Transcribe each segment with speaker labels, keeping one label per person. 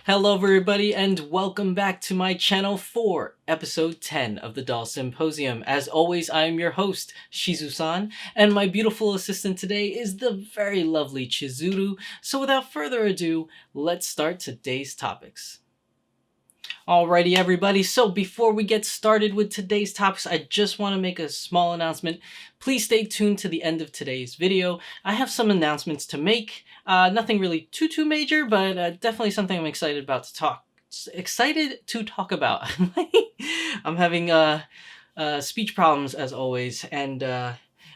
Speaker 1: Hello everybody and welcome back to my channel for episode 10 of the Doll Symposium. As always, I am your host, Shizusan, and my beautiful assistant today is the very lovely Chizuru. So without further ado, let's start today's topics. Alrighty everybody, so before we get started with today's topics, I just want to make a small announcement. Please stay tuned to the end of today's video. I have some announcements to make. Nothing really too major, but definitely something I'm excited to talk about. I'm having speech problems as always, and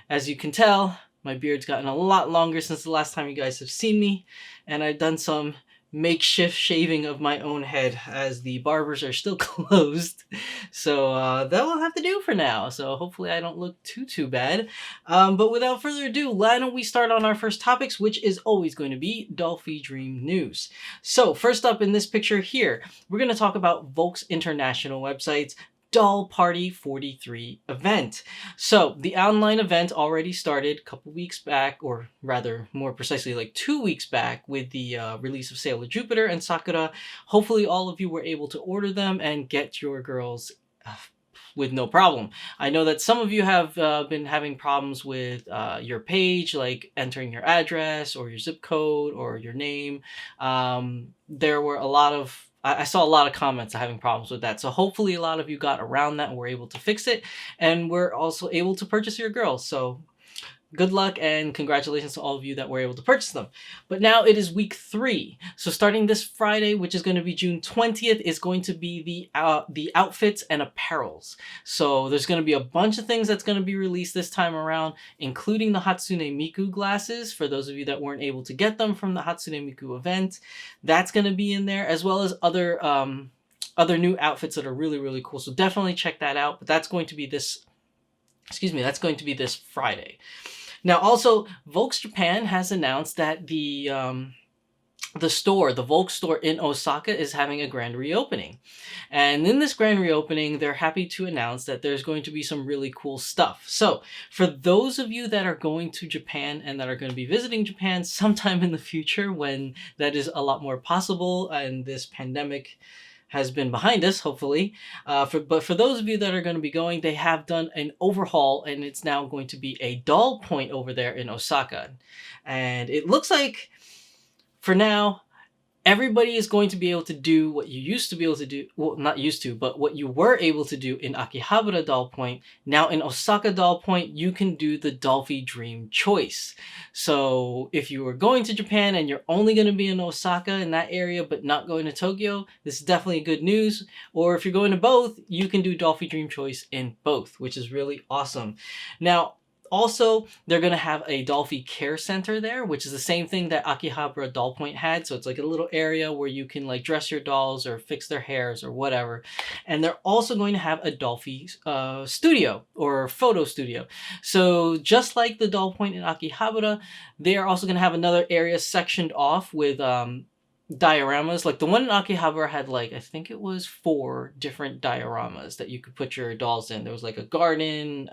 Speaker 1: as you can tell, my beard's gotten a lot longer since the last time you guys have seen me, and I've done some makeshift shaving of my own head as the barbers are still closed. So that will have to do for now. So hopefully I don't look too bad. But without further ado, why don't we start on our first topics, which is always going to be Dollfie Dream News. So first up in this picture here, we're going to talk about Volk's international website's Doll Party 43 event. So the online event already started a couple weeks back, or rather more precisely like 2 weeks back, with the release of Sailor Jupiter and Sakura. Hopefully all of you were able to order them and get your girls with no problem. I know that some of you have been having problems with your page, like entering your address or your zip code or your name. There were a lot of I saw a lot of comments having problems with that. So hopefully a lot of you got around that and were able to fix it. And we're also able to purchase your girls. So good luck and congratulations to all of you that were able to purchase them. But now it is week 3. So starting this Friday, which is going to be June 20th, is going to be the outfits and apparels. So there's going to be a bunch of things that's going to be released this time around, including the Hatsune Miku glasses, for those of you that weren't able to get them from the Hatsune Miku event. That's going to be in there, as well as other new outfits that are really cool. So definitely check that out. But that's going to be this Friday. Now, also, Volks Japan has announced that the Volk store in Osaka is having a grand reopening. And in this grand reopening, they're happy to announce that there's going to be some really cool stuff. So, for those of you that are going to Japan and that are going to be visiting Japan sometime in the future when that is a lot more possible and this pandemic has been behind us, hopefully. But for those of you that are going to be going, they have done an overhaul, and it's now going to be a doll point over there in Osaka. And it looks like, for now, everybody is going to be able to do what you used to be able to do. Well, not used to, but what you were able to do in Akihabara Doll Point. Now in Osaka Doll Point, you can do the Dollfie Dream Choice. So if you were going to Japan and you're only going to be in Osaka in that area, but not going to Tokyo, this is definitely good news. Or if you're going to both, you can do Dollfie Dream Choice in both, which is really awesome. Now, also, they're going to have a Dollfie Care Center there, which is the same thing that Akihabara Doll Point had. So it's like a little area where you can like dress your dolls or fix their hairs or whatever. And they're also going to have a Dollfie studio or photo studio. So just like the Doll Point in Akihabara, they are also going to have another area sectioned off with dioramas. Like the one in Akihabara had like, I think it was 4 different dioramas that you could put your dolls in. There was like a garden,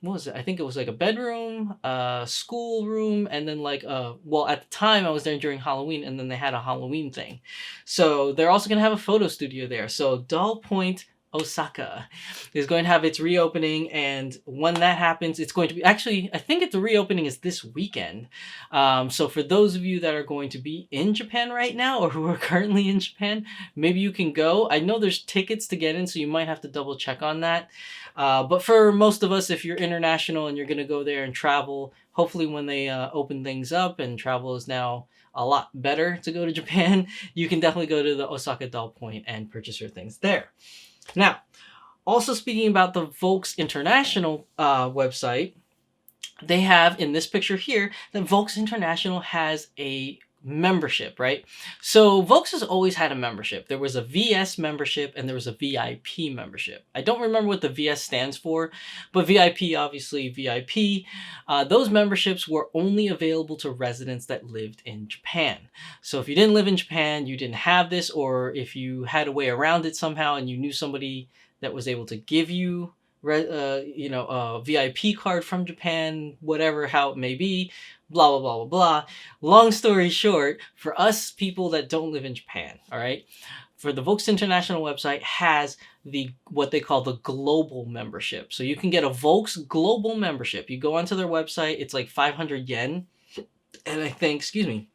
Speaker 1: what was it? I think it was like a bedroom, school room, and then like well, at the time I was there during Halloween, and then they had a Halloween thing. So they're also going to have a photo studio there. So Doll Point Osaka is going to have its reopening, and when that happens, it's going to be, actually, I think the reopening is this weekend. So for those of you that are going to be in Japan right now, or who are currently in Japan, maybe you can go. I know there's tickets to get in, so you might have to double check on that. But for most of us, if you're international and you're going to go there and travel, hopefully when they open things up and travel is now a lot better to go to Japan, you can definitely go to the Osaka Doll Point and purchase your things there. Now, also speaking about the Volks International website, they have in this picture here that Volks International has a membership, right? So Volks has always had a membership. There was a VS membership and there was a VIP membership. I don't remember what the VS stands for, but VIP, obviously VIP. Those memberships were only available to residents that lived in Japan. So if you didn't live in Japan, you didn't have this, or if you had a way around it somehow and you knew somebody that was able to give you you know, a VIP card from Japan, whatever, how it may be, blah, blah, blah, blah, blah. Long story short, for us people that don't live in Japan, all right, for the Volks International website has the what they call the global membership. So you can get a Volks global membership. You go onto their website, it's like 500 yen. And I think, excuse me,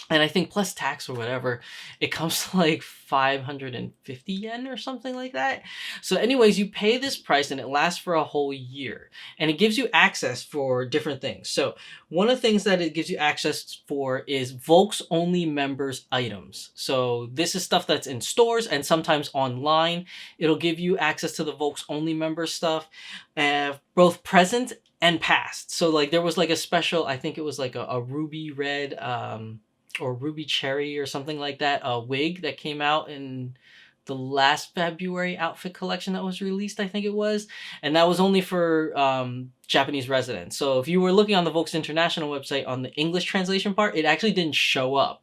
Speaker 1: and I think plus tax or whatever, it comes to like 550 yen or something like that. So anyways, you pay this price and it lasts for a whole year. And it gives you access for different things. So one of the things that it gives you access for is Volks only members items. So this is stuff that's in stores and sometimes online. It'll give you access to the Volks only member stuff, both present and past. So like there was like a special, I think it was like a ruby red, or ruby cherry or something like that, a wig that came out in the last February outfit collection that was released, I think it was. And that was only for Japanese residents. So if you were looking on the Volks International website on the English translation part, it actually didn't show up.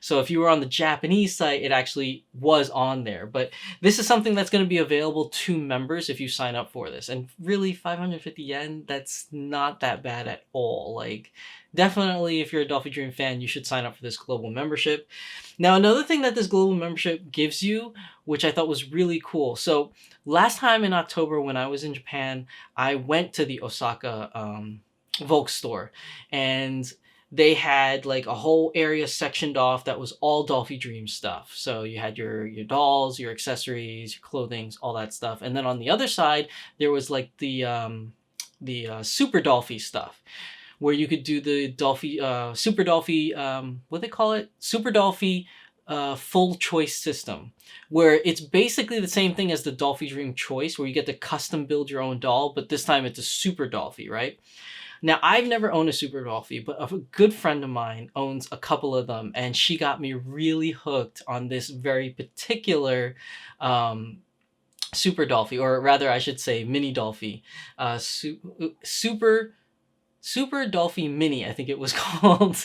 Speaker 1: So if you were on the Japanese site, it actually was on there. But this is something that's going to be available to members if you sign up for this. And really, 550 yen, that's not that bad at all. Like, definitely, if you're a Dollfie Dream fan, you should sign up for this global membership. Now, another thing that this global membership gives you, which I thought was really cool. So last time in October when I was in Japan, I went to the Osaka Volks store. And they had like a whole area sectioned off that was all Dollfie Dream stuff. So you had your dolls, your accessories, your clothing, all that stuff. And then on the other side, there was like the Super Dollfie stuff, where you could do the Dollfie, Super Dollfie, what they call it? Super Dollfie full choice system, where it's basically the same thing as the Dollfie Dream Choice, where you get to custom build your own doll, but this time it's a Super Dollfie, right? Now, I've never owned a Super Dollfie, but a good friend of mine owns a couple of them, and she got me really hooked on this very particular Super Dollfie, or rather, I should say, Mini Dollfie. Super Dollfie Mini, I think it was called.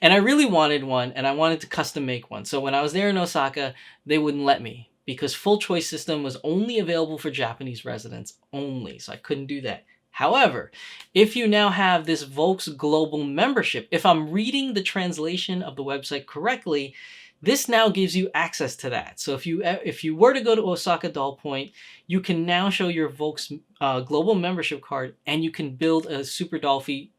Speaker 1: And I really wanted one, and I wanted to custom make one. So when I was there in Osaka, they wouldn't let me, because full choice system was only available for Japanese residents only, so I couldn't do that. However, if you now have this Volks Global membership, if I'm reading the translation of the website correctly, this now gives you access to that. So if you were to go to Osaka Doll Point, you can now show your Volks Global membership card, and you can build a Super Dollfie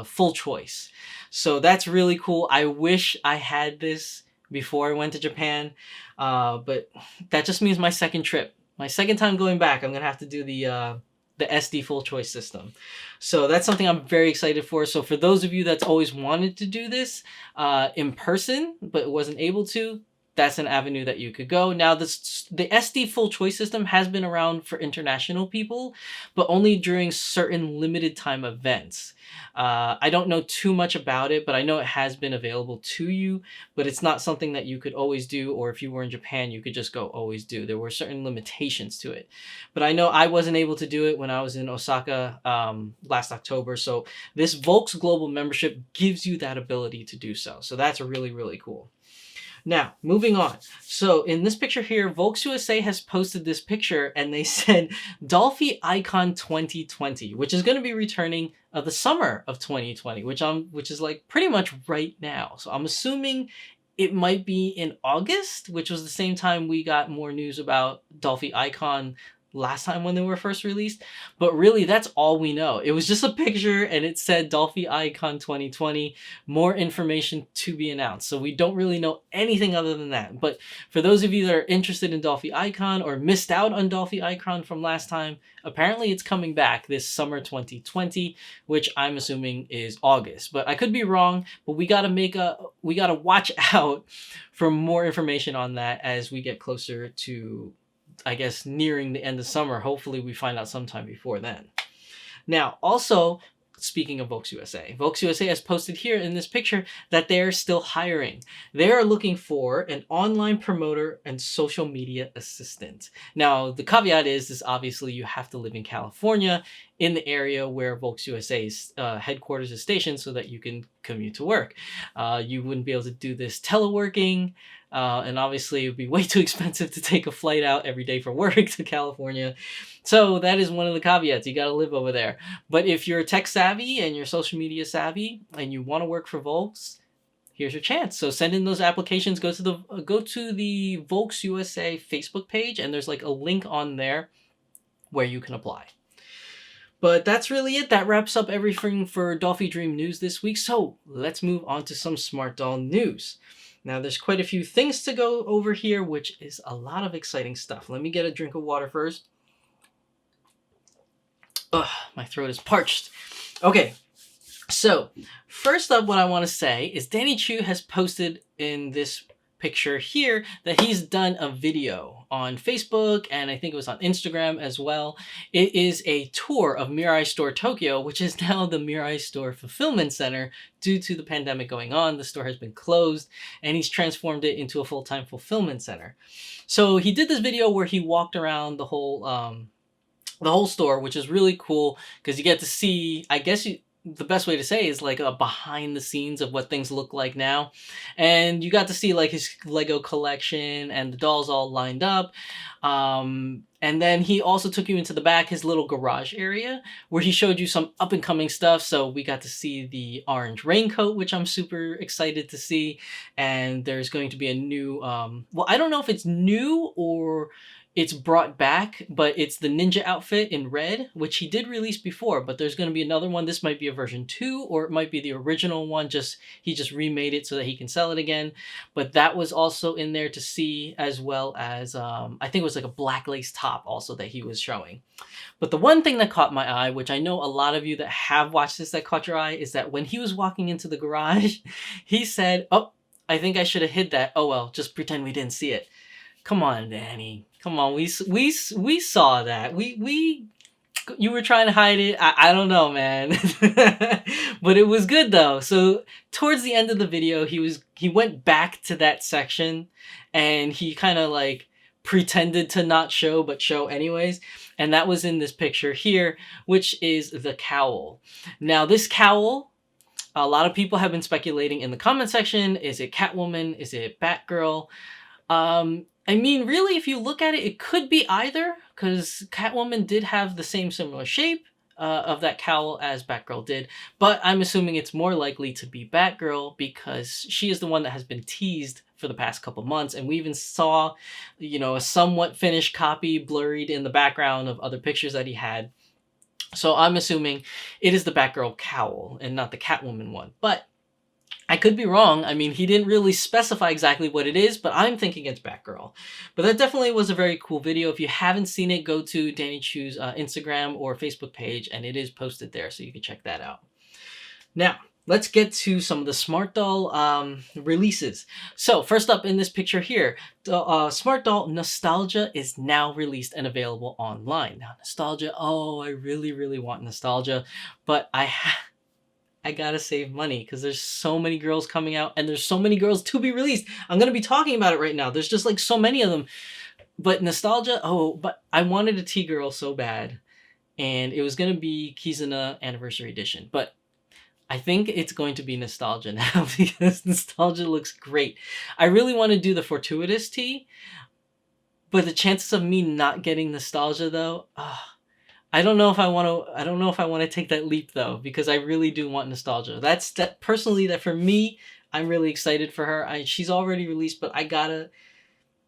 Speaker 1: full choice. So that's really cool. I wish I had this before I went to Japan, but that just means my second trip. My second time going back, I'm going to have to do the SD full choice system. So that's something I'm very excited for. So for those of you that's always wanted to do this in person, but wasn't able to, that's an avenue that you could go. Now, the SD full choice system has been around for international people, but only during certain limited time events. I don't know too much about it, but I know it has been available to you, but it's not something that you could always do, or if you were in Japan, you could just go always do. There were certain limitations to it. But I know I wasn't able to do it when I was in Osaka last October, so this Volks Global membership gives you that ability to do so. So that's really, really cool. Now, moving on. So in this picture here, Volks USA has posted this picture, and they said Dollfie Icon 2020, which is going to be returning the summer of 2020, which is like pretty much right now. So I'm assuming it might be in August, which was the same time we got more news about Dollfie Icon last time when they were first released. But really, that's all we know. It was just a picture, and it said Dollfie Icon 2020, more information to be announced. So we don't really know anything other than that. But for those of you that are interested in Dollfie Icon or missed out on Dollfie Icon from last time, apparently it's coming back this summer 2020, which I'm assuming is August. But I could be wrong, but we gotta watch out for more information on that as we get closer to, I guess, nearing the end of summer. Hopefully we find out sometime before then. Now, also, speaking of Volks USA has posted here in this picture that they're still hiring. They are looking for an online promoter and social media assistant. Now, the caveat is obviously you have to live in California, in the area where Volks USA's headquarters is stationed, so that you can commute to work. You wouldn't be able to do this teleworking. and obviously it would be way too expensive to take a flight out every day for work to California. So that is one of the caveats. You got to live over there. But if you're tech savvy and you're social media savvy and you want to work for Volks, here's your chance. So send in those applications. Go to the Volks USA Facebook page, and there's like a link on there where you can apply. But that's really it. That wraps up everything for Dollfie Dream News this week. So let's move on to some Smart Doll news. Now, there's quite a few things to go over here, which is a lot of exciting stuff. Let me get a drink of water first. Ugh, my throat is parched. Okay, so first up, what I want to say is Danny Chu has posted in this picture here that he's done a video on Facebook, and I think it was on Instagram as well. It is a tour of Mirai Store Tokyo, which is now the Mirai Store Fulfillment Center. Due to the pandemic going on, the store has been closed, and he's transformed it into a full-time fulfillment center. So he did this video where he walked around the whole store, which is really cool because you get to see, I guess the best way to say is like a behind the scenes of what things look like now. And you got to see like his Lego collection and the dolls all lined up. And then he also took you into the back, his little garage area, where he showed you some up and coming stuff. So we got to see the orange raincoat, which I'm super excited to see. And there's going to be a new, well, I don't know if it's new or it's brought back, but it's the ninja outfit in red, which he did release before, but there's going to be another one. This might be a version 2, or it might be the original one. He just remade it so that he can sell it again. But that was also in there to see, as well as, I think it was like a black lace top also that he was showing. But the one thing that caught my eye, which I know a lot of you that have watched this that caught your eye, is that when he was walking into the garage, he said, "Oh, I think I should have hid that. Oh well, just pretend we didn't see it." Come on, Danny. Come on, we saw that. You were trying to hide it. I don't know, man. But it was good though. So towards the end of the video, he went back to that section, and he kind of like pretended to not show but show anyways. And that was in this picture here, which is the cowl. Now this cowl, a lot of people have been speculating in the comment section. Is it Catwoman? Is it Batgirl? I mean, really, if you look at it, it could be either, because Catwoman did have the same similar shape of that cowl as Batgirl did, but I'm assuming it's more likely to be Batgirl because she is the one that has been teased for the past couple months, and we even saw, you know, a somewhat finished copy blurred in the background of other pictures that he had. So I'm assuming it is the Batgirl cowl and not the Catwoman one, but I could be wrong. I mean, he didn't really specify exactly what it is, but I'm thinking it's Batgirl. But that definitely was a very cool video. If you haven't seen it, go to Danny Chu's Instagram or Facebook page, and it is posted there, so you can check that out. Now, let's get to some of the Smart Doll releases. So, first up in this picture here, the Smart Doll Nostalgia is now released and available online. Now, Nostalgia, oh, I really, really want Nostalgia, but I gotta save money because there's so many girls coming out and there's so many girls to be released. I'm gonna be talking about it right now. There's just like so many of them. But Nostalgia, oh, but I wanted a T-Girl so bad. And it was gonna be Kizuna Anniversary Edition. But I think it's going to be Nostalgia now because Nostalgia looks great. I really want to do the Fortuitous T, but the chances of me not getting Nostalgia though, I don't know if I want to take that leap though, because I really do want Nostalgia. That personally, that for me, I'm really excited for her. She's already released, but I gotta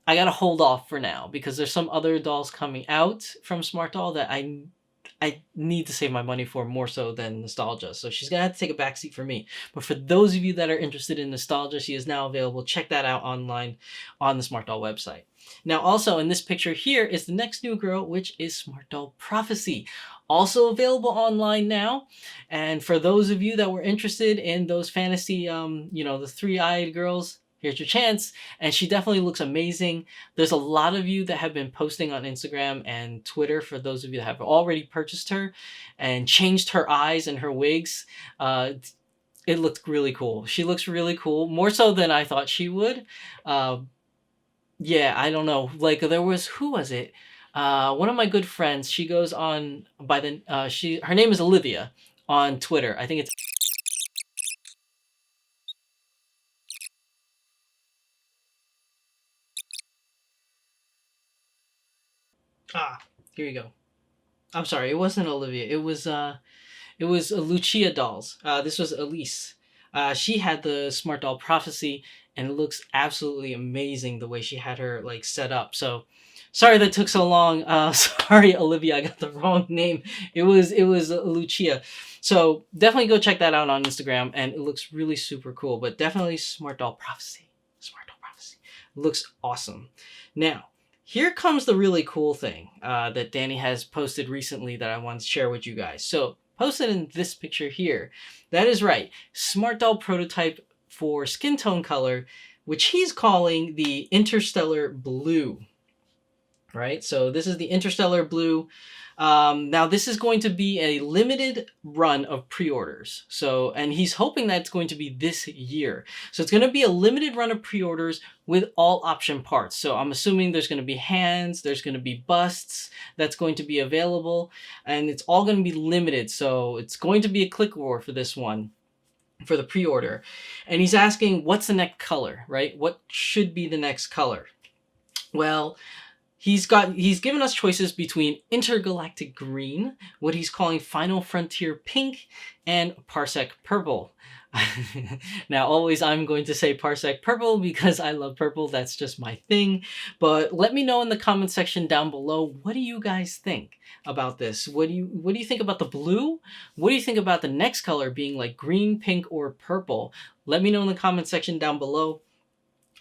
Speaker 1: hold off for now because there's some other dolls coming out from Smart Doll that I need to save my money for more so than Nostalgia. So she's gonna have to take a backseat for me. But for those of you that are interested in Nostalgia, she is now available. Check that out online on the Smart Doll website. Now also in this picture here is the next new girl, which is Smart Doll Prophecy. Also available online now. And for those of you that were interested in those fantasy, you know, the three-eyed girls, here's your chance. And she definitely looks amazing. There's a lot of you that have been posting on Instagram and Twitter, for those of you that have already purchased her and changed her eyes and her wigs. It looked really cool. She looks really cool, more so than I thought she would. Yeah, I don't know. Like there was, who was it? One of my good friends, she goes on by the, her name is Olivia on Twitter. I think it's Here you go. I'm sorry, it wasn't Olivia. It was Lucia dolls. This was Elise. She had the Smart Doll Prophecy, and it looks absolutely amazing the way she had her like set up. So, sorry that took so long. Sorry, Olivia, I got the wrong name. It was Lucia. So definitely go check that out on Instagram, and it looks really super cool. But definitely Smart Doll Prophecy. Smart Doll Prophecy looks awesome. Now, here comes the really cool thing that Danny has posted recently that I want to share with you guys. So, posted in this picture here. That is right. Smart Doll prototype for skin tone color, which he's calling the Interstellar Blue. Right? So, this is the Interstellar Blue. Now, this is going to be a limited run of pre-orders. So, and he's hoping that it's going to be this year. So it's going to be a limited run of pre-orders with all option parts. So I'm assuming there's going to be hands, there's going to be busts that's going to be available, and it's all going to be limited. So it's going to be a click war for this one, for the pre-order. And he's asking, what's the next color, right? What should be the next color? Well, he's given us choices between Intergalactic Green, what he's calling Final Frontier Pink, and Parsec Purple. Now, always I'm going to say Parsec Purple because I love purple. That's just my thing. But let me know in the comment section down below, what do you guys think about this? What do you think about the blue? What do you think about the next color being like green, pink, or purple? Let me know in the comment section down below.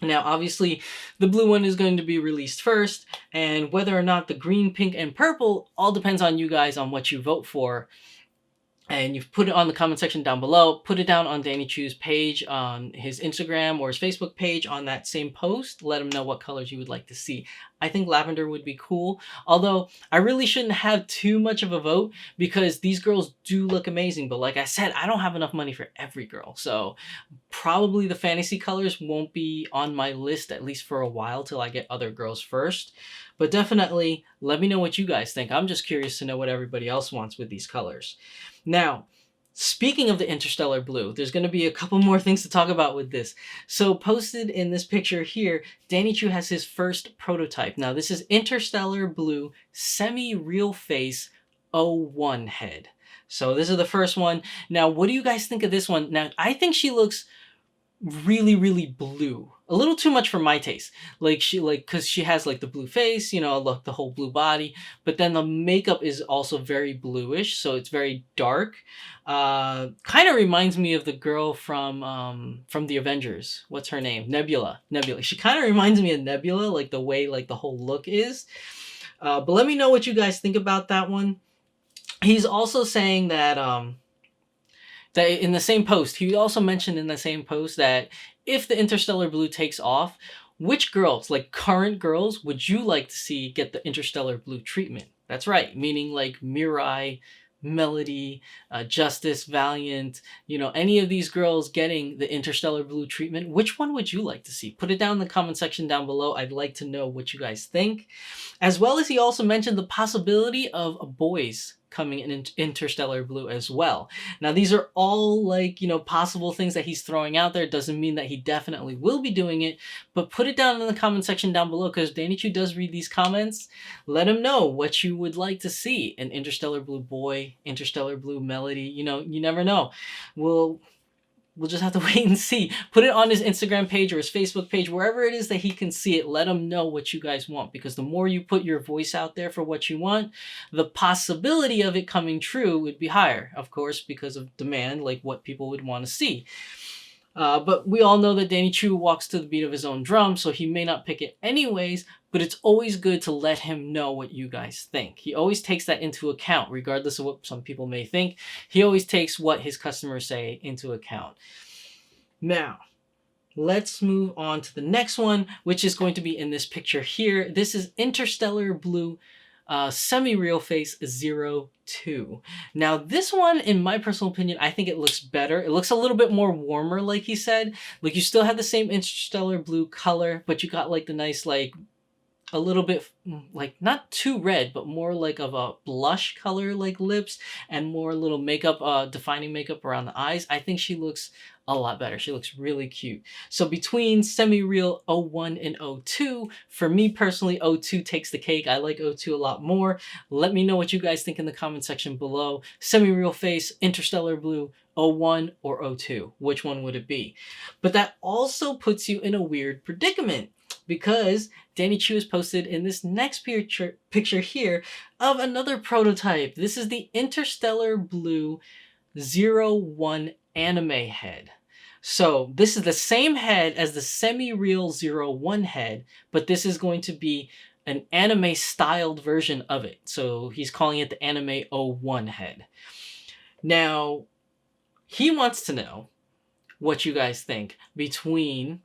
Speaker 1: Now, obviously, the blue one is going to be released first, and whether or not the green, pink, and purple all depends on you guys on what you vote for. And you've put it on the comment section down below. Put it down on Danny Chu's page on his Instagram or his Facebook page on that same post. Let him know what colors you would like to see. I think lavender would be cool. Although, I really shouldn't have too much of a vote because these girls do look amazing. But like I said, I don't have enough money for every girl. So, probably the fantasy colors won't be on my list, at least for a while, till I get other girls first. But definitely, let me know what you guys think. I'm just curious to know what everybody else wants with these colors. Now, speaking of the Interstellar Blue, there's going to be a couple more things to talk about with this. So posted in this picture here, Danny Chu has his first prototype. Now, this is Interstellar Blue Semi-Real Face 01 head. So this is the first one. Now, what do you guys think of this one? Now, I think she looks really, really blue. A little too much for my taste. Because she has like the blue face, you know, look, the whole blue body, but then the makeup is also very bluish, so it's very dark. Kind of reminds me of the girl from the Avengers. What's her name? Nebula. She kind of reminds me of Nebula, like the way like the whole look is. But let me know what you guys think about that one. He's also saying that that in the same post, he also mentioned in the same post that if the Interstellar Blue takes off, which girls, like current girls, would you like to see get the Interstellar Blue treatment? That's right, meaning like Mirai, Melody, Justice, Valiant, you know, any of these girls getting the Interstellar Blue treatment. Which one would you like to see? Put it down in the comment section down below. I'd like to know what you guys think. As well as he also mentioned the possibility of boys coming in Interstellar Blue as well. Now, these are all like, you know, possible things that he's throwing out there. Doesn't mean that he definitely will be doing it, but put it down in the comment section down below because Danny Chu does read these comments. Let him know what you would like to see. An Interstellar Blue boy, Interstellar Blue Melody, you know, you never know. We'll just have to wait and see. Put it on his Instagram page or his Facebook page, wherever it is that he can see it. Let him know what you guys want, because the more you put your voice out there for what you want, the possibility of it coming true would be higher, of course, because of demand, like what people would want to see. But we all know that Danny Chu walks to the beat of his own drum, so he may not pick it anyways, but it's always good to let him know what you guys think. He always takes that into account, regardless of what some people may think. He always takes what his customers say into account. Now, let's move on to the next one, which is going to be in this picture here. This is Interstellar Blue Semi-Real Face 02. Now, this one, in my personal opinion, I think it looks better. It looks a little bit more warmer, like he said. Like, you still have the same Interstellar Blue color, but you got, like, the nice, like, a little bit like not too red, but more like of a blush color like lips and more little makeup, defining makeup around the eyes, I think she looks a lot better. She looks really cute. So between semi-real O1 and O2, for me personally, O2 takes the cake. I like O2 a lot more. Let me know what you guys think in the comment section below. Semi-real face, interstellar blue, O1 or O2. Which one would it be? But that also puts you in a weird predicament because Danny Chu has posted in this next picture here of another prototype. This is the Interstellar Blue 01 anime head. So this is the same head as the semi-real 01 head, but this is going to be an anime styled version of it. So he's calling it the anime 01 head. Now, he wants to know what you guys think between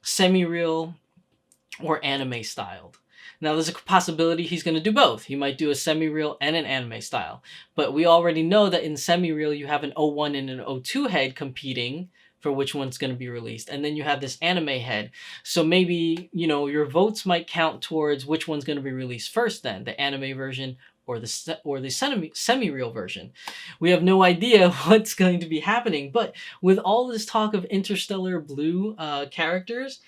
Speaker 1: semi-real or anime styled. Now there's a possibility he's going to do both. He might do a semi-real and an anime style. But we already know that in semi-real you have an O1 and an O2 head competing for which one's going to be released. And then you have this anime head. So maybe, you know, your votes might count towards which one's going to be released first then, the anime version or the semi-real version. We have no idea what's going to be happening. But with all this talk of Interstellar Blue characters,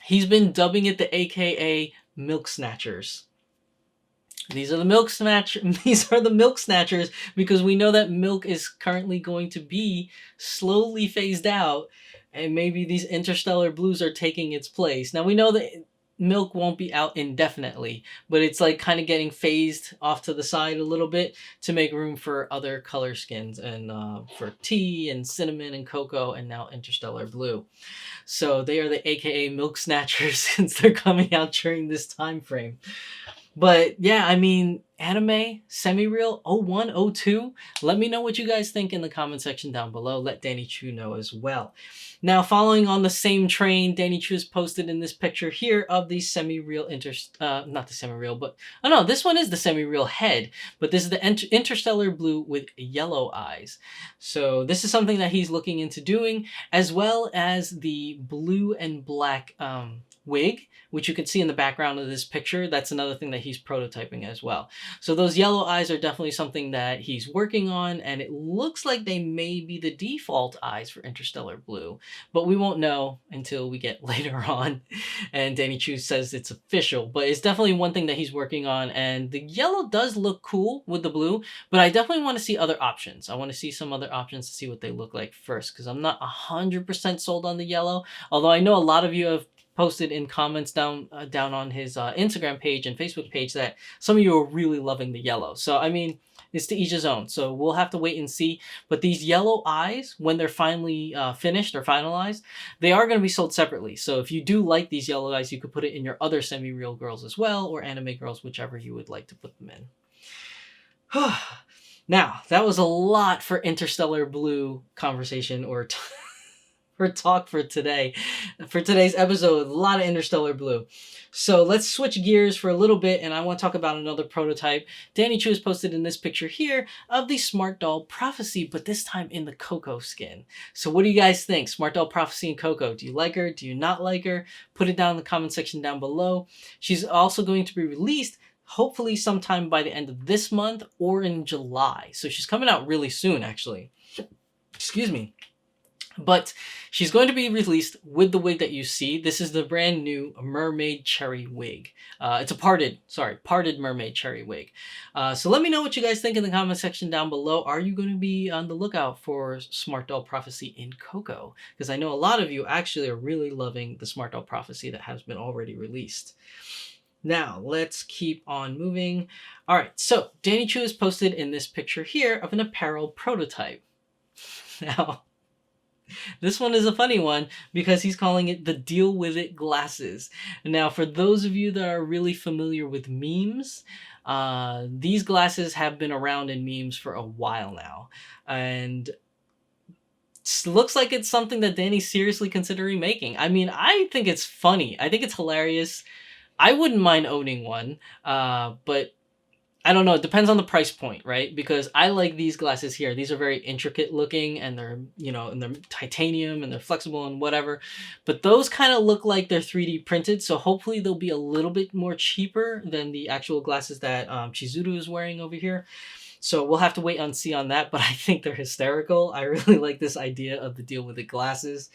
Speaker 1: he's been dubbing it the AKA Milk Snatchers. These are the milk snatchers because we know that milk is currently going to be slowly phased out, and maybe these interstellar blues are taking its place. Now we know that milk won't be out indefinitely, but it's like kind of getting phased off to the side a little bit to make room for other color skins and for tea and cinnamon and cocoa and now interstellar blue. So they are the AKA milk snatchers since they're coming out during this time frame. But yeah, I mean, anime, semi-real, O1, O2. Let me know what you guys think in the comment section down below. Let Danny Chu know as well. Now, following on the same train, Danny Chu has posted in this picture here of the semi-real, not the semi-real, but, oh no, this one is the semi-real head, but this is the interstellar blue with yellow eyes. So this is something that he's looking into doing, as well as the blue and black wig, which you can see in the background of this picture. That's another thing that he's prototyping as well. So those yellow eyes are definitely something that he's working on, and it looks like they may be the default eyes for Interstellar Blue, but we won't know until we get later on and Danny Chu says it's official. But it's definitely one thing that he's working on, and the yellow does look cool with the blue, but I definitely want to see other options. I want to see some other options to see what they look like first, because I'm not 100% sold on the yellow, although I know a lot of you have posted in comments down on his Instagram page and Facebook page that some of you are really loving the yellow. So, I mean, it's to each his own. So we'll have to wait and see. But these yellow eyes, when they're finally finished or finalized, they are going to be sold separately. So if you do like these yellow eyes, you could put it in your other semi-real girls as well, or anime girls, whichever you would like to put them in. Now, that was a lot for Interstellar Blue conversation or talk for today. For today's episode, a lot of Interstellar Blue. So let's switch gears for a little bit, and I want to talk about another prototype. Danny Chu has posted in this picture here of the Smart Doll Prophecy, but this time in the Coco skin. So what do you guys think? Smart Doll Prophecy and Coco. Do you like her? Do you not like her? Put it down in the comment section down below. She's also going to be released hopefully sometime by the end of this month or in July. So she's coming out really soon, actually. Excuse me. But she's going to be released with the wig that you see. This is the brand new mermaid cherry wig. It's a parted mermaid cherry wig. So let me know what you guys think in the comment section down below. Are you going to be on the lookout for Smart Doll Prophecy in Coco? Because I know a lot of you actually are really loving the Smart Doll Prophecy that has been already released. Now, let's keep on moving. All right, so Danny Chu has posted in this picture here of an apparel prototype. Now, this one is a funny one because he's calling it the Deal With It glasses. Now, for those of you that are really familiar with memes, these glasses have been around in memes for a while now. And looks like it's something that Danny's seriously considering making. I mean, I think it's funny. I think it's hilarious. I wouldn't mind owning one, but I don't know. It depends on the price point, right? Because I like these glasses here. These are very intricate looking, and they're, you know, and they're titanium and they're flexible and whatever. But those kind of look like they're 3D printed, so hopefully they'll be a little bit more cheaper than the actual glasses that Chizuru is wearing over here. So we'll have to wait and see on that, but I think they're hysterical. I really like this idea of the deal with the glasses.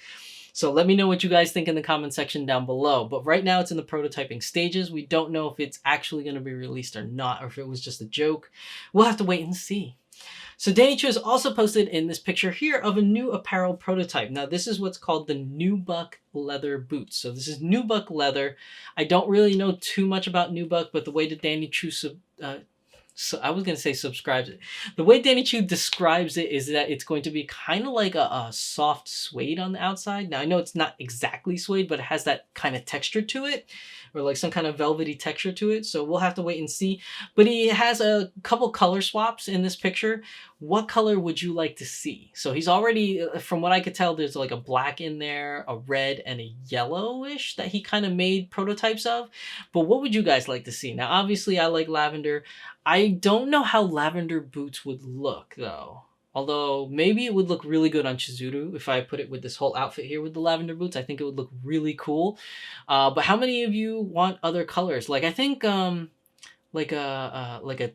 Speaker 1: So let me know what you guys think in the comment section down below. But right now it's in the prototyping stages. We don't know if it's actually going to be released or not, or if it was just a joke. We'll have to wait and see. So Danny Chu has also posted in this picture here of a new apparel prototype. Now this is what's called the Nubuck leather boots. So this is Nubuck leather. I don't really know too much about Nubuck, but the way that Danny Chu so I was going to say subscribes it. The way Danny Chu describes it is that it's going to be kind of like a soft suede on the outside. Now I know it's not exactly suede, but it has that kind of texture to it, or like some kind of velvety texture to it. So we'll have to wait and see. But he has a couple color swaps in this picture. What color would you like to see? So he's already, from what I could tell, there's like a black in there, a red, and a yellowish that he kind of made prototypes of. But what would you guys like to see? Now, obviously, I like lavender. I don't know how lavender boots would look, though. Although, maybe it would look really good on Chizuru if I put it with this whole outfit here with the lavender boots. I think it would look really cool. But how many of you want other colors? Like, I think, like a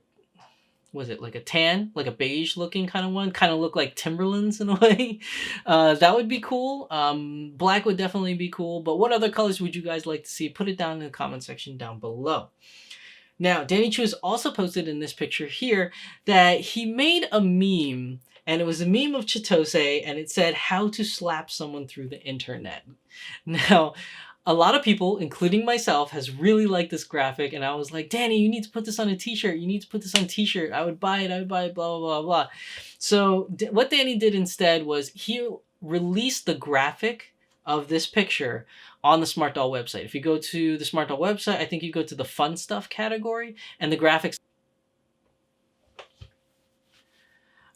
Speaker 1: was it like a tan, like a beige looking kind of one, kind of look like Timberlands in a way. That would be cool. Black would definitely be cool. But what other colors would you guys like to see? Put it down in the comment section down below. Now, Danny Chu has also posted in this picture here that he made a meme, and it was a meme of Chitose, and it said, "How to slap someone through the internet." Now, a lot of people, including myself, has really liked this graphic, and I was like, Danny, you need to put this on a t-shirt. You need to put this on a t-shirt. I would buy it, blah, blah, blah, blah. So what Danny did instead was he released the graphic of this picture on the Smart Doll website. If you go to the Smart Doll website, I think you go to the fun stuff category, and the graphics.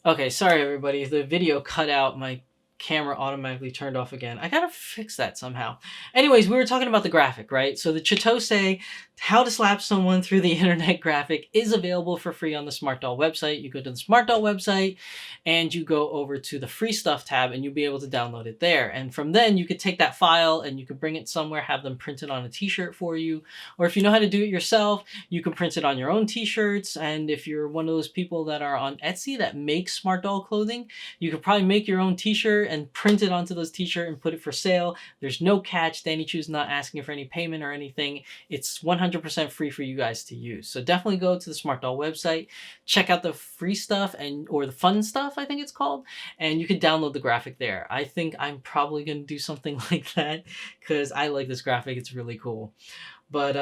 Speaker 1: Okay, sorry everybody, the video cut out. My camera automatically turned off again. I gotta fix that somehow. Anyways, we were talking about the graphic, right? So the Chitose how to slap someone through the internet graphic is available for free on the Smart Doll website. You go to the Smart Doll website and you go over to the free stuff tab and you'll be able to download it there. And from then you could take that file and you could bring it somewhere, have them print it on a t-shirt for you. Or if you know how to do it yourself, you can print it on your own t-shirts. And if you're one of those people that are on Etsy that make Smart Doll clothing, you could probably make your own t-shirt and print it onto those t-shirts and put it for sale. There's no catch. Danny Chu's not asking for any payment or anything. It's 100% free for you guys to use. So definitely go to the Smart Doll website, check out the free stuff or the fun stuff, I think it's called, and you can download the graphic there. I think I'm probably going to do something like that because I like this graphic. It's really cool. But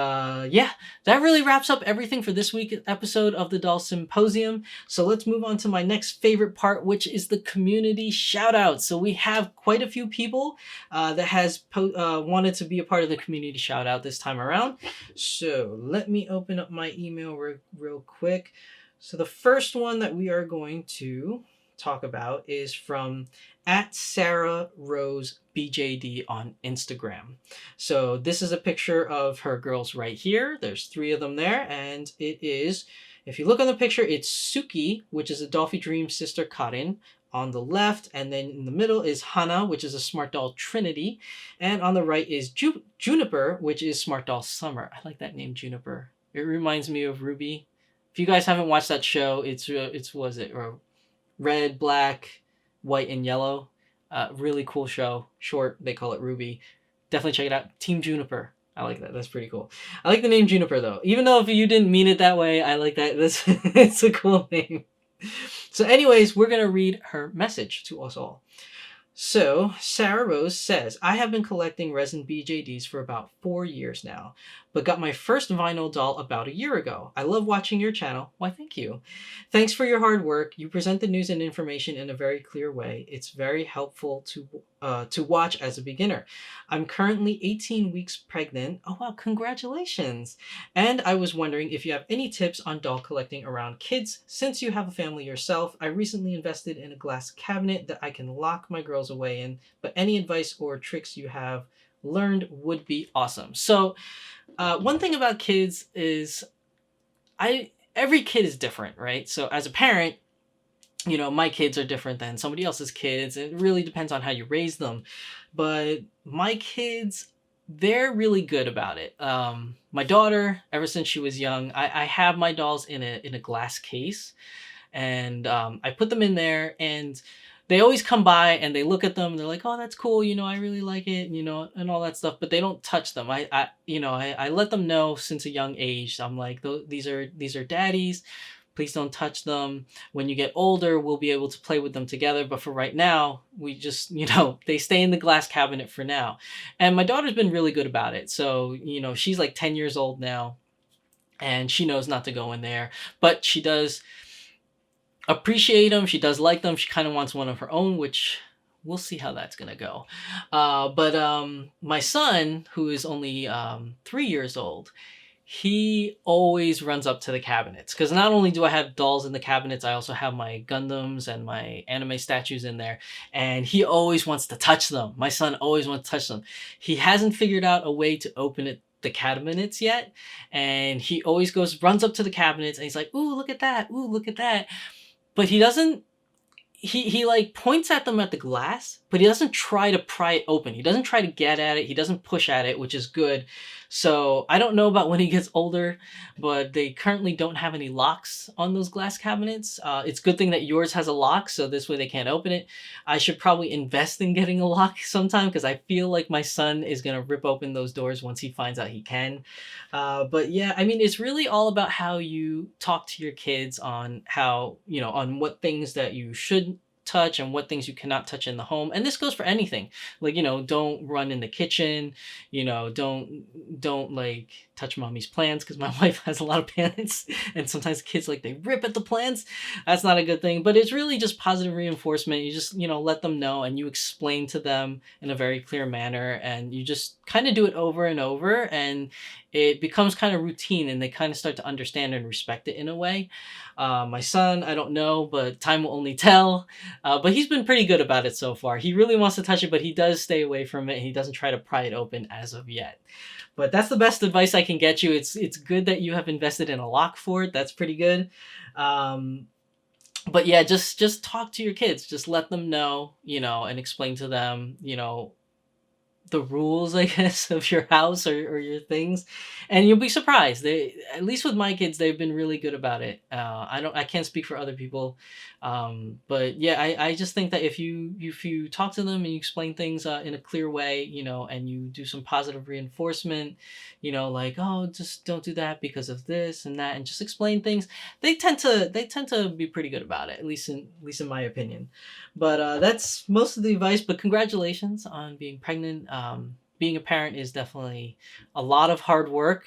Speaker 1: yeah, that really wraps up everything for this week's episode of the Doll Symposium. So let's move on to my next favorite part, which is the community shout-out. So we have quite a few people that has wanted to be a part of the community shout-out this time around. So let me open up my email real quick. So the first one that we are going to talk about is from @SarahRoseBJD on Instagram. So this is a picture of her girls right here. There's 3 of them there, and it is, if you look on the picture, it's Suki, which is a Dollfie Dream sister Karin, on the left, and then in the middle is Hana, which is a Smart Doll Trinity, and on the right is Juniper, which is Smart Doll Summer. I like that name, Juniper. It reminds me of Ruby. If you guys haven't watched that show, it's was it red, black, white, and yellow. Really cool show. Short, they call it Ruby. Definitely check it out. Team Juniper. I like that. That's pretty cool. I like the name Juniper, though. Even though if you didn't mean it that way, I like that. It's a cool name. So anyways, we're going to read her message to us all. So, Sarah Rose says, I have been collecting resin BJDs for about 4 years now, but got my first vinyl doll about a year ago. I love watching your channel. Why, thank you. Thanks for your hard work. You present the news and information in a very clear way. It's very helpful to watch as a beginner. I'm currently 18 weeks pregnant. Oh, wow, congratulations. And I was wondering if you have any tips on doll collecting around kids. Since you have a family yourself, I recently invested in a glass cabinet that I can lock my girls away in, but any advice or tricks you have learned would be awesome. So one thing about kids is every kid is different, right? So as a parent, you know, my kids are different than somebody else's kids. It really depends on how you raise them. But my kids, they're really good about it. My daughter, ever since she was young, I have my dolls in a glass case, and I put them in there, and they always come by and they look at them and they're like, oh, that's cool, you know, I really like it, you know, and all that stuff, but they don't touch them. I let them know since a young age. I'm like, these are daddies, please don't touch them. When you get older, we'll be able to play with them together, but for right now, we just, you know, they stay in the glass cabinet for now. And my daughter's been really good about it. So, you know, she's like 10 years old now, and she knows not to go in there, but she does appreciate them. She does like them. She kind of wants one of her own, which we'll see how that's gonna go. But my son, who is only 3 years old, he always runs up to the cabinets, because not only do I have dolls in the cabinets, I also have my Gundams and my anime statues in there, and he always wants to touch them. My son always wants to touch them. He hasn't figured out a way to open the cabinets yet, and he always runs up to the cabinets, and he's like, ooh, look at that, ooh, look at that. But he doesn't, he like points at them at the glass, but he doesn't try to pry it open. He doesn't try to get at it. He doesn't push at it, which is good. So I don't know about when he gets older, but they currently don't have any locks on those glass cabinets. It's a good thing that yours has a lock, so this way they can't open it. I should probably invest in getting a lock sometime, because I feel like my son is going to rip open those doors once he finds out he can. But yeah, I mean, it's really all about how you talk to your kids on how, you know, on what things that you should touch and what things you cannot touch in the home. And this goes for anything. Like, you know, don't run in the kitchen, you know, don't like touch mommy's plants, because my wife has a lot of plants, and sometimes kids, like, they rip at the plants. That's not a good thing. But it's really just positive reinforcement. You just, you know, let them know, and you explain to them in a very clear manner, and you just kind of do it over and over, and it becomes kind of routine, and they kind of start to understand and respect it in a way. My son, I don't know, but time will only tell. But he's been pretty good about it so far. He really wants to touch it, but he does stay away from it. He doesn't try to pry it open as of yet. But that's the best advice I can get you. It's good that you have invested in a lock for it. That's pretty good. But yeah, just talk to your kids. Just let them know, you know, and explain to them, you know, the rules, I guess, of your house or your things, and you'll be surprised. They, at least with my kids, they've been really good about it. I can't speak for other people, but yeah, I just think that if you talk to them and you explain things in a clear way, you know, and you do some positive reinforcement, you know, like, oh, just don't do that because of this and that, and just explain things, they tend to be pretty good about it, at least in my opinion. But that's most of the advice. But congratulations on being pregnant. Being a parent is definitely a lot of hard work.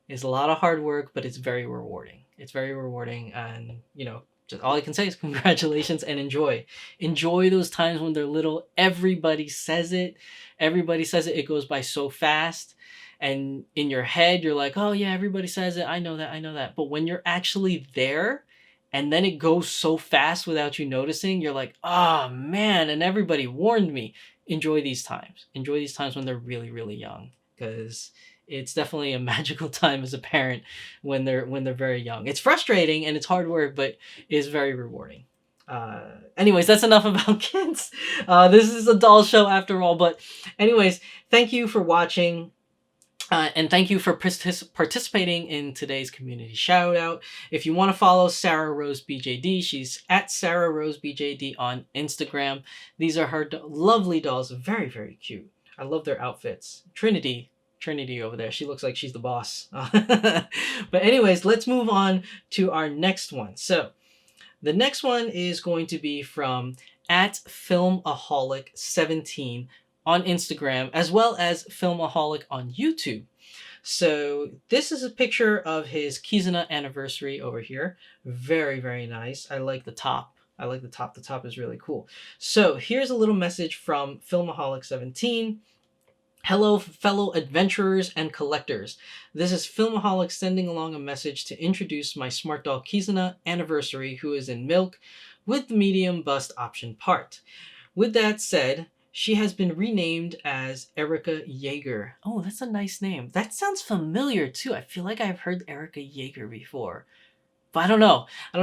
Speaker 1: It's a lot of hard work, but it's very rewarding. It's very rewarding, and you know, just all I can say is congratulations and enjoy. Enjoy those times when they're little. Everybody says it. Everybody says it. It goes by so fast. And in your head, you're like, oh yeah, everybody says it. I know that. I know that. But when you're actually there, and then it goes so fast without you noticing, you're like, oh man, and everybody warned me. Enjoy these times. Enjoy these times when they're really, really young, because it's definitely a magical time as a parent when they're very young. It's frustrating and it's hard work, but it's very rewarding. Anyways, that's enough about kids. This is a doll show after all. But anyways, thank you for watching. And thank you for participating in today's community shout out. If you want to follow Sarah Rose BJD, she's at Sarah Rose BJD on Instagram. These are her lovely dolls, very, very cute. I love their outfits. Trinity over there, she looks like she's the boss. But anyways, let's move on to our next one. So the next one is going to be from at Filmaholic17 on Instagram, as well as Filmaholic on YouTube. So this is a picture of his Kizuna anniversary over here. Very, very nice. I like the top. The top is really cool. So here's a little message from Filmaholic17. Hello, fellow adventurers and collectors. This is Filmaholic sending along a message to introduce my smart doll Kizuna anniversary, who is in milk with the medium bust option part. With that said, she has been renamed as Erica Yeager. Oh, that's a nice name. That sounds familiar too. I feel like I've heard Erica Yeager before. But I don't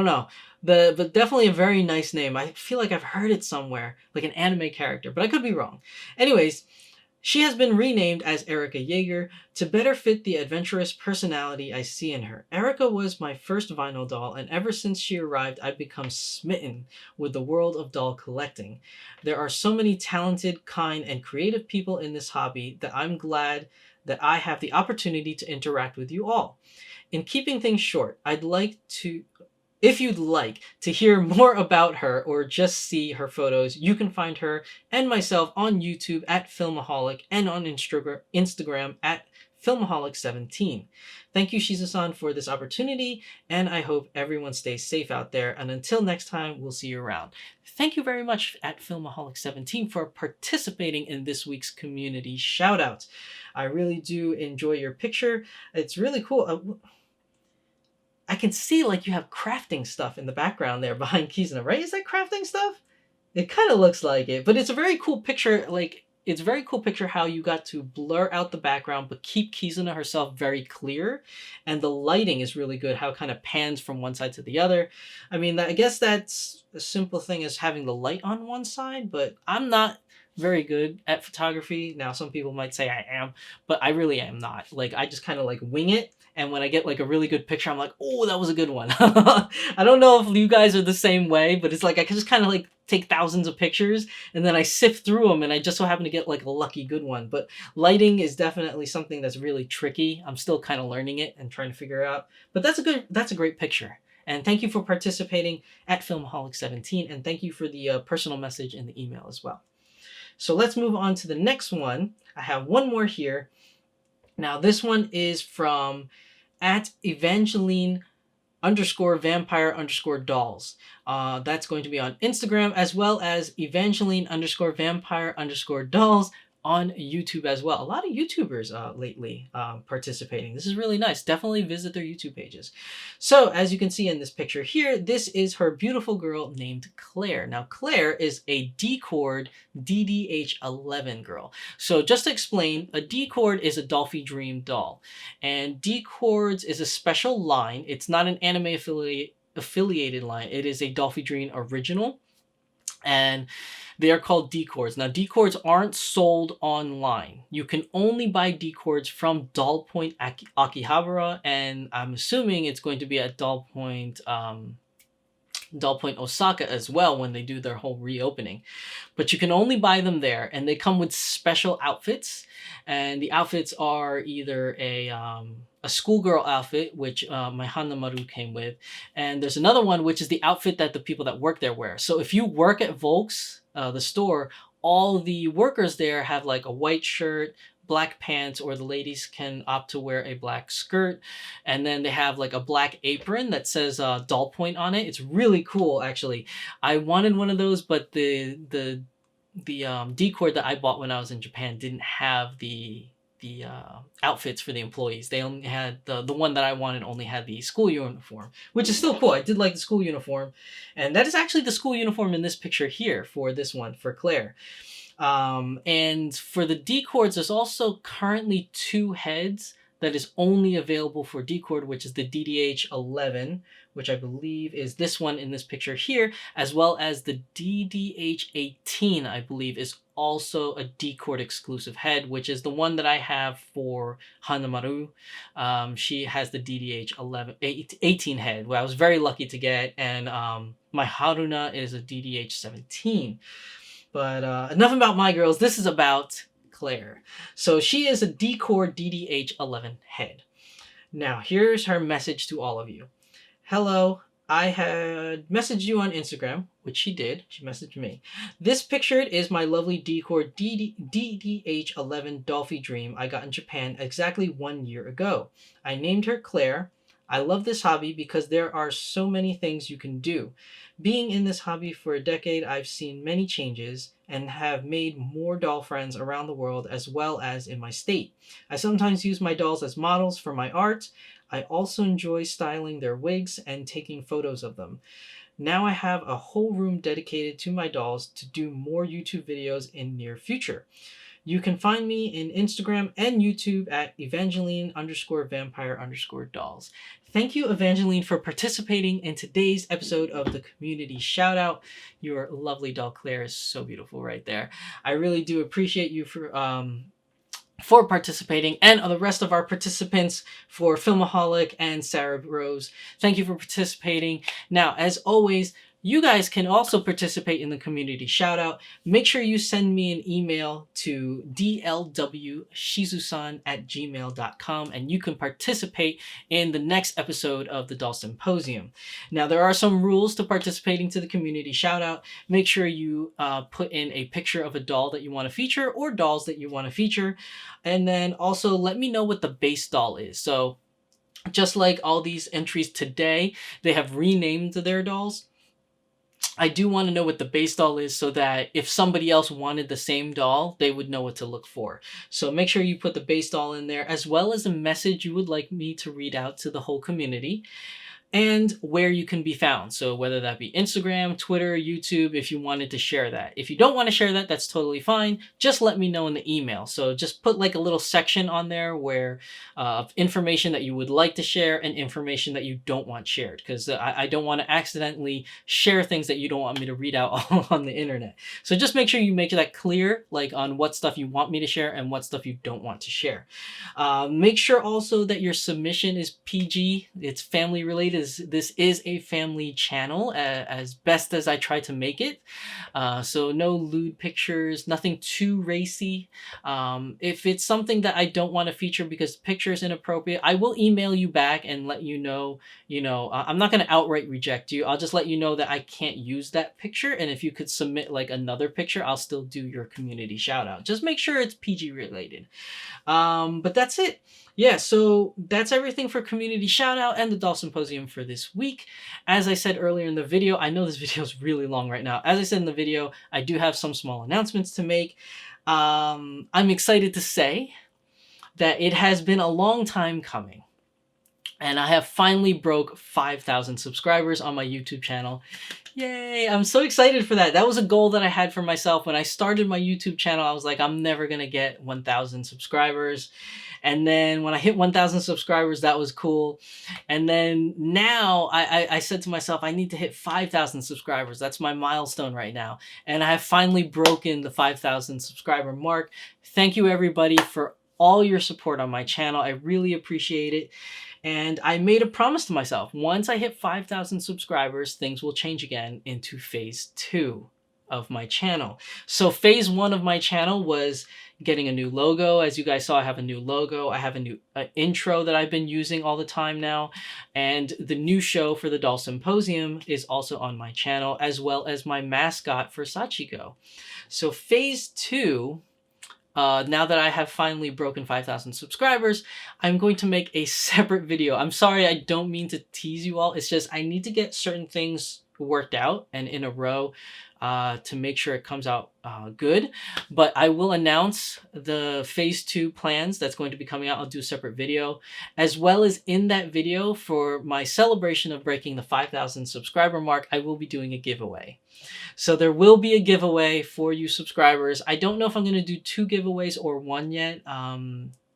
Speaker 1: know. But definitely a very nice name. I feel like I've heard it somewhere, like an anime character, but I could be wrong. Anyways, she has been renamed as Erica Yeager to better fit the adventurous personality I see in her. Erica was my first vinyl doll, and ever since she arrived, I've become smitten with the world of doll collecting. There are so many talented, kind, and creative people in this hobby that I'm glad that I have the opportunity to interact with you all. In keeping things short, I'd like to if you'd like to hear more about her or just see her photos, you can find her and myself on YouTube at Filmaholic and on Instagram at Filmaholic17. Thank you, Shizusan, for this opportunity, and I hope everyone stays safe out there. And until next time, we'll see you around. Thank you very much at Filmaholic17 for participating in this week's community shoutouts. I really do enjoy your picture. It's really cool. I can see like you have crafting stuff in the background there behind Kizuna, right? Is that crafting stuff? It kind of looks like it, but it's a very cool picture. Like, it's a very cool picture how you got to blur out the background but keep Kizuna herself very clear, and the lighting is really good, how it kind of pans from one side to the other. I mean, I guess that's a simple thing as having the light on one side, but I'm not very good at photography. Now, some people might say I am, but I really am not. Like, I just kind of like wing it, and when I get like a really good picture, I'm like, oh, that was a good one. I don't know if you guys are the same way, but it's like I can just kind of like take thousands of pictures and then I sift through them and I just so happen to get like a lucky good one. But lighting is definitely something that's really tricky. I'm still kind of learning it and trying to figure it out. But that's a great picture. And thank you for participating at Filmaholic17, and thank you for the personal message in the email as well. So let's move on to the next one. I have one more here. Now this one is from at Evangeline _vampire _dolls. That's going to be on Instagram, as well as Evangeline _vampire _dolls on YouTube as well. A lot of YouTubers lately participating. This is really nice. Definitely visit their YouTube pages. So as you can see in this picture here, this is her beautiful girl named Claire. Now Claire is a D-Cord DDH11 girl. So just to explain, a D-Cord is a Dollfie Dream doll, and D-Cords is a special line. It's not an anime affiliated line. It is a Dollfie Dream original, and they are called D-Cords. Now, D-Cords aren't sold online. You can only buy D-Cords from Doll Point Akihabara, and I'm assuming it's going to be at Doll Point Osaka as well when they do their whole reopening. But you can only buy them there, and they come with special outfits, and the outfits are either a schoolgirl outfit, which my Hana Maru came with, and there's another one which is the outfit that the people that work there wear. So if you work at Volks, the store, all the workers there have like a white shirt, black pants, or the ladies can opt to wear a black skirt, and then they have like a black apron that says Doll Point on it. It's really cool, actually. I wanted one of those, but the D-Cord that I bought when I was in Japan didn't have the outfits for the employees. They only had the one that I wanted only had the school uniform, which is still cool. I did like the school uniform, and that is actually the school uniform in this picture here for this one for Claire. And for the D-Cords, there's also currently 2 heads that is only available for D-Cord, which is the DDH11, which I believe is this one in this picture here, as well as the DDH18, I believe, is also a D-Cord exclusive head, which is the one that I have for Hanamaru. She has the DDH18 head, where I was very lucky to get, and my Haruna is a DDH17. But enough about my girls. This is about Claire. So she is a D-Cord DDH11 head. Now, here's her message to all of you. Hello, I had messaged you on Instagram, which she did. She messaged me. This picture is my lovely D-Cord DDH11 Dollfie Dream I got in Japan exactly 1 year ago. I named her Claire. I love this hobby because there are so many things you can do. Being in this hobby for a decade, I've seen many changes and have made more doll friends around the world as well as in my state. I sometimes use my dolls as models for my art. I also enjoy styling their wigs and taking photos of them. Now I have a whole room dedicated to my dolls to do more YouTube videos in near future. You can find me in Instagram and YouTube at Evangeline _vampire _dolls. thank you, Evangeline, for participating in today's episode of the community shout out. Your lovely doll Claire is so beautiful right there. I really do appreciate you for participating, and the rest of our participants for Filmaholic and Sarah Rose. Thank you for participating. Now, as always, you guys can also participate in the community shout out. Make sure you send me an email to dlwshizusan@gmail.com and you can participate in the next episode of the Doll Symposium. Now, there are some rules to participating to the community shout out. Make sure you put in a picture of a doll that you want to feature or dolls that you want to feature. And then also let me know what the base doll is. So just like all these entries today, they have renamed their dolls. I do want to know what the base doll is so that if somebody else wanted the same doll, they would know what to look for. So make sure you put the base doll in there, as well as a message you would like me to read out to the whole community, and where you can be found. So whether that be Instagram, Twitter, YouTube, if you wanted to share that. If you don't want to share that, that's totally fine. Just let me know in the email. So just put like a little section on there where information that you would like to share and information that you don't want shared, because I don't want to accidentally share things that you don't want me to read out all on the internet. So just make sure you make that clear, like on what stuff you want me to share and what stuff you don't want to share. Make sure also that your submission is PG. It's family related. This is a family channel, as best as I try to make it. So no lewd pictures, nothing too racy. If it's something that I don't want to feature because the picture is inappropriate, I will email you back and let you know, I'm not going to outright reject you. I'll just let you know that I can't use that picture. And if you could submit like another picture, I'll still do your community shout out. Just make sure it's PG related. But that's it. Yeah, so that's everything for community shout out and the Doll Symposium for this week. As I said earlier in the video, I know this video is really long right now. As I said in the video, I do have some small announcements to make. I'm excited to say that it has been a long time coming, and I have finally broke 5,000 subscribers on my YouTube channel. Yay, I'm so excited for that. That was a goal that I had for myself. When I started my YouTube channel, I was like, I'm never gonna get 1,000 subscribers. And then when I hit 1,000 subscribers, that was cool. And then now I said to myself, I need to hit 5,000 subscribers. That's my milestone right now. And I have finally broken the 5,000 subscriber mark. Thank you everybody for all your support on my channel. I really appreciate it. And I made a promise to myself, once I hit 5,000 subscribers, things will change again into phase 2 of my channel. So phase 1 of my channel was getting a new logo. As you guys saw, I have a new logo. I have a new intro that I've been using all the time now. And the new show for the Doll Symposium is also on my channel, as well as my mascot for Sachiko. So phase 2, now that I have finally broken 5,000 subscribers, I'm going to make a separate video. I'm sorry, I don't mean to tease you all. It's just I need to get certain things worked out and in a row to make sure it comes out good. But I will announce the phase 2 plans that's going to be coming out. I'll do a separate video, as well as in that video for my celebration of breaking the 5,000 subscriber mark, I will be doing a giveaway. So there will be a giveaway for you subscribers. I don't know if I'm going to do 2 giveaways or 1 yet.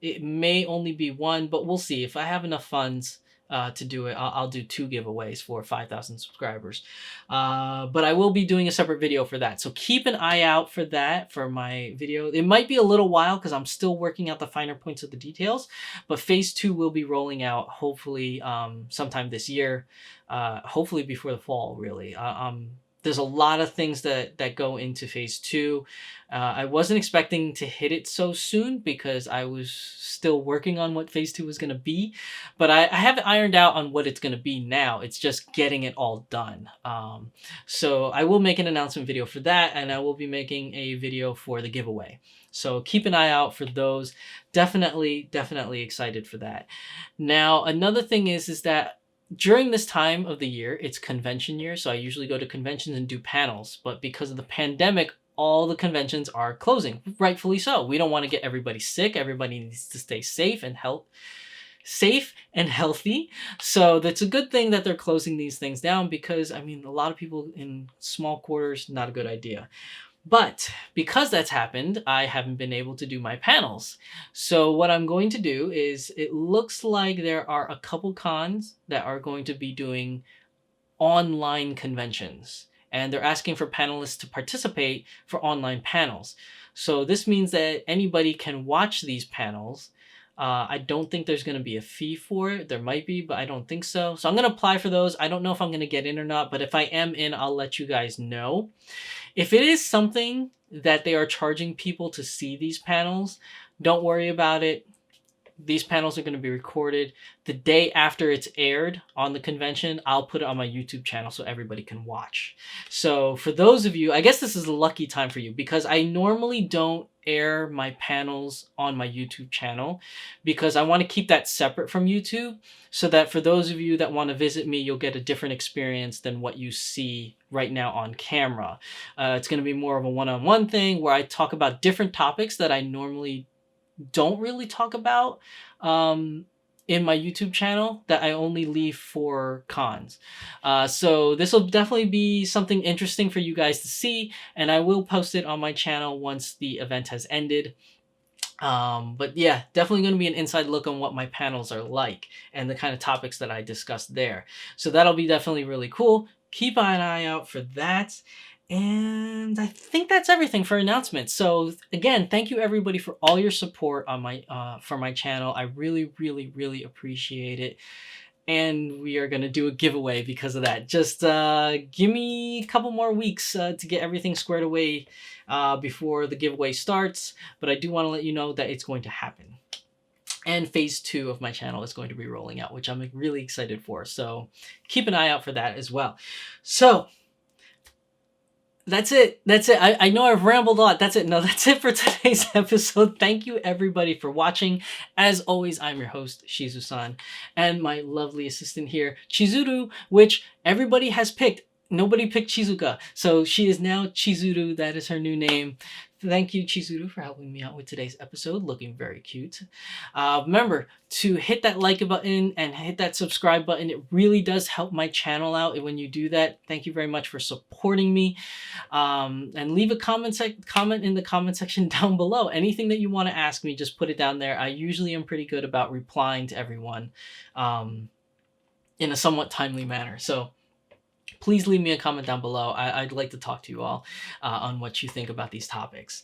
Speaker 1: It may only be 1, but we'll see. If I have enough funds to do it, I'll do 2 giveaways for 5,000 subscribers. But I will be doing a separate video for that. So keep an eye out for that, for my video. It might be a little while because I'm still working out the finer points of the details, but phase 2 will be rolling out hopefully sometime this year, hopefully before the fall, really. There's a lot of things that go into phase 2. I wasn't expecting to hit it so soon because I was still working on what phase 2 was going to be, but I have it ironed out on what it's going to be now. It's just getting it all done. So I will make an announcement video for that, and I will be making a video for the giveaway. So keep an eye out for those. Definitely excited for that. Now, another thing is that during this time of the year, it's convention year, so I usually go to conventions and do panels, but because of the pandemic, all the conventions are closing, rightfully so. We don't want to get everybody sick. Everybody needs to stay safe and healthy. So that's a good thing that they're closing these things down because, I mean, a lot of people in small quarters, not a good idea. But because that's happened, I haven't been able to do my panels. So what I'm going to do is, it looks like there are a couple cons that are going to be doing online conventions, and they're asking for panelists to participate for online panels. So this means that anybody can watch these panels. I don't think there's going to be a fee for it. There might be, but I don't think so. So I'm going to apply for those. I don't know if I'm going to get in or not, but if I am in, I'll let you guys know. If it is something that they are charging people to see these panels, don't worry about it. These panels are going to be recorded. The day after it's aired on the convention, I'll put it on my YouTube channel so everybody can watch. So for those of you, I guess this is a lucky time for you, because I normally don't air my panels on my YouTube channel because I want to keep that separate from YouTube, so that for those of you that want to visit me, you'll get a different experience than what you see right now on camera. It's going to be more of a one-on-one thing where I talk about different topics that I normally don't really talk about in my YouTube channel, that I only leave for cons. So this will definitely be something interesting for you guys to see, and I will post it on my channel once the event has ended. But yeah, definitely going to be an inside look on what my panels are like and the kind of topics that I discussed there. So that'll be definitely really cool. Keep an eye out for that. And I think that's everything for announcements. So again, thank you everybody for all your support on my for my channel. I really, really, really appreciate it. And we are going to do a giveaway because of that. Just give me a couple more weeks to get everything squared away before the giveaway starts. But I do want to let you know that it's going to happen. And phase 2 of my channel is going to be rolling out, which I'm really excited for. So keep an eye out for that as well. So that's it. That's it. I know I've rambled a lot. That's it. No, that's it for today's episode. Thank you everybody for watching. As always, I'm your host, Shizusan, and my lovely assistant here, Chizuru, which everybody has picked. Nobody picked Chizuka, so she is now Chizuru. That is her new name. Thank you, Chizuru, for helping me out with today's episode. Looking very cute. Remember to hit that like button and hit that subscribe button. It really does help my channel out when you do that. Thank you very much for supporting me. And leave a comment in the comment section down below. Anything that you want to ask me, just put it down there. I usually am pretty good about replying to everyone in a somewhat timely manner. So please leave me a comment down below. I'd like to talk to you all on what you think about these topics.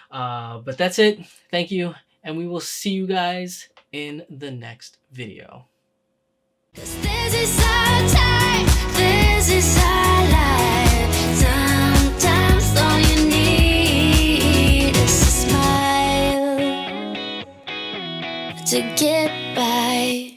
Speaker 1: But that's it. Thank you. And we will see you guys in the next video.
Speaker 2: This is our time, this is our life. Sometimes all you need is a smile to get by.